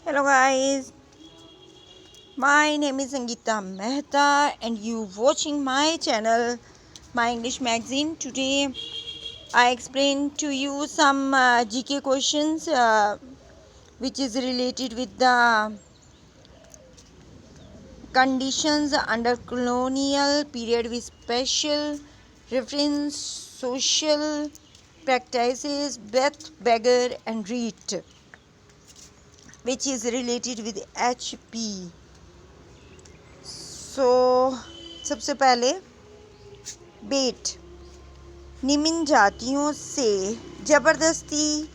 Hello guys, my name is Sangeeta Mehta and you watching my channel, my English magazine. Today I explain to you some GK questions which is related with the conditions under colonial period with special reference social practices, Beth, beggar and read, which is related with HP. सबसे पहले बेट निम्न जातियों से जबरदस्ती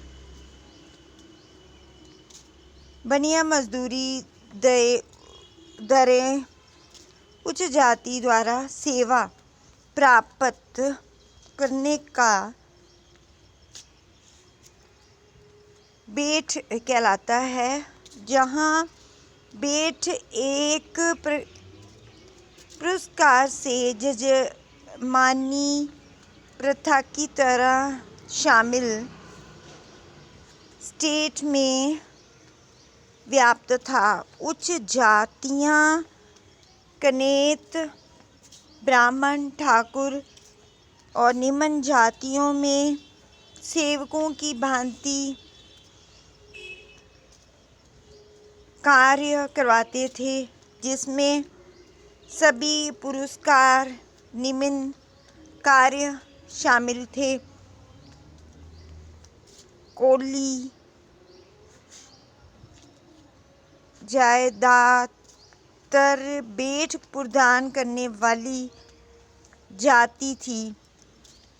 बनिया मजदूरी दरें उच्च जाति द्वारा सेवा प्राप्त करने का बेट कहलाता है, जहां बेट एक पुरस्कार से जजमानी प्रथा की तरह शामिल स्टेट में व्याप्त था। उच्च जातियां कनेत, ब्राह्मण, ठाकुर और निम्न जातियों में सेवकों की भांति कार्य करवाते थे, जिसमें सभी पुरस्कार निम्न कार्य शामिल थे। कोली ज्यादातर बेट प्रदान करने वाली जाति थी।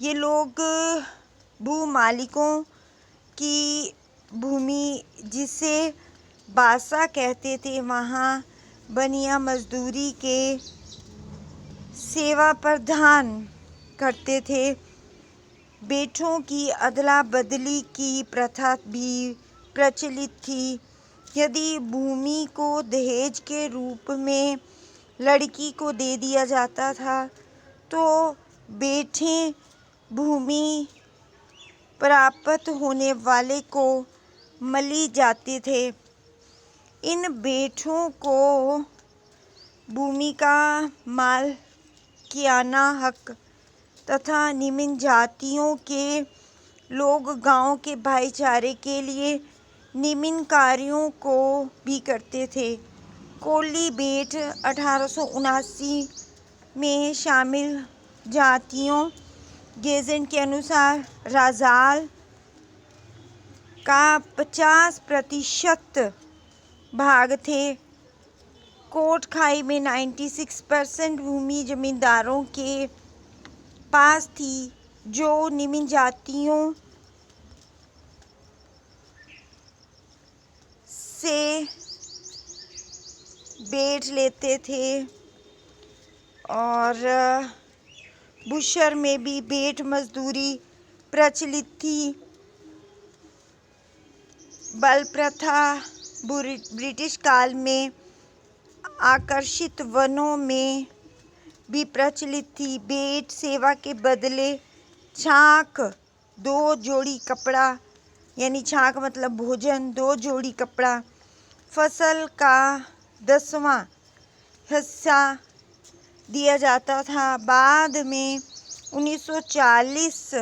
ये लोग भूमालिकों की भूमि, जिसे बासा कहते थे, वहाँ बनिया मजदूरी के सेवा प्रदान करते थे। बेटों की अदला बदली की प्रथा भी प्रचलित थी। यदि भूमि को दहेज के रूप में लड़की को दे दिया जाता था तो बेटे भूमि प्राप्त होने वाले को मली जाते थे। इन बेटों को भूमि का मालिकाना हक तथा निम्न जातियों के लोग गांव के भाईचारे के लिए निम्न कार्यों को भी करते थे। कोली बेट 1879 में शामिल जातियों गेजेट के अनुसार राजाल का 50% भाग थे। कोट खाई में 96% भूमि जमींदारों के पास थी, जो निम्न जातियों से बेट लेते थे। और बुशर में भी बेट मजदूरी प्रचलित थी। बल प्रथा ब्रिटिश काल में आकर्षित वनों में भी प्रचलित थी। बेट सेवा के बदले छाक 2 जोड़ी कपड़ा, यानी छाक मतलब भोजन, 2 जोड़ी कपड़ा, फसल का 10वां हिस्सा दिया जाता था। बाद में 1940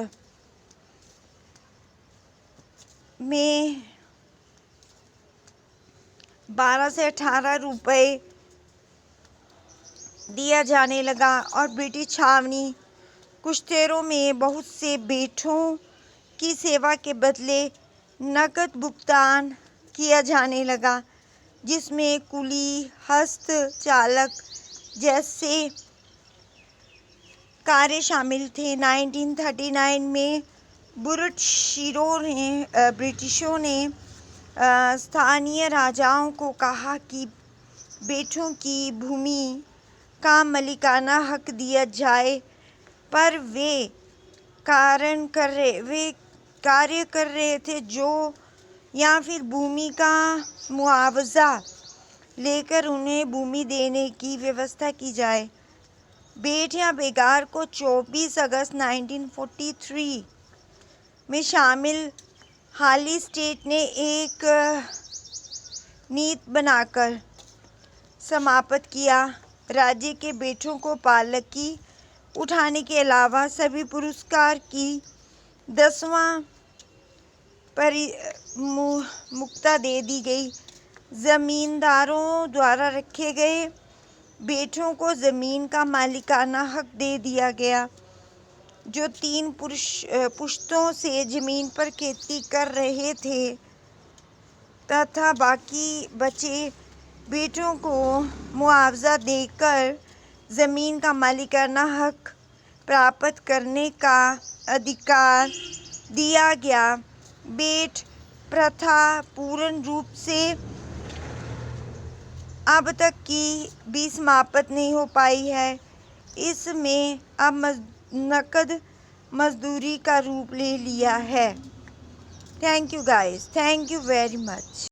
में 12 से 18 रुपए दिया जाने लगा और ब्रिटिश छावनी कुश्तेरों में बहुत से बेटों की सेवा के बदले नकद भुगतान किया जाने लगा, जिसमें कुली, हस्त चालक जैसे कार्य शामिल थे। 1939 में ब्रिटिशों ने स्थानीय राजाओं को कहा कि बेटों की भूमि का मालिकाना हक दिया जाए, पर वे कार्य कर रहे थे जो या फिर भूमि का मुआवजा लेकर उन्हें भूमि देने की व्यवस्था की जाए। बेट या बेगार को 24 अगस्त 1943 में शामिल हाली स्टेट ने एक नीति बनाकर समाप्त किया। राज्य के बेटों को पालकी उठाने के अलावा सभी पुरस्कार की 10वां मुक्ता दे दी गई। जमींदारों द्वारा रखे गए बेटों को जमीन का मालिकाना हक दे दिया गया। जो 3 पुश्तों से जमीन पर खेती कर रहे थे तथा बाकी बचे बेटों को मुआवजा देकर जमीन का मालिकाना हक प्राप्त करने का अधिकार दिया गया। बेट प्रथा पूर्ण रूप से अब तक की भी समाप्त नहीं हो पाई है। इसमें अब नकद मजदूरी का रूप ले लिया है। Thank you guys, thank you very much.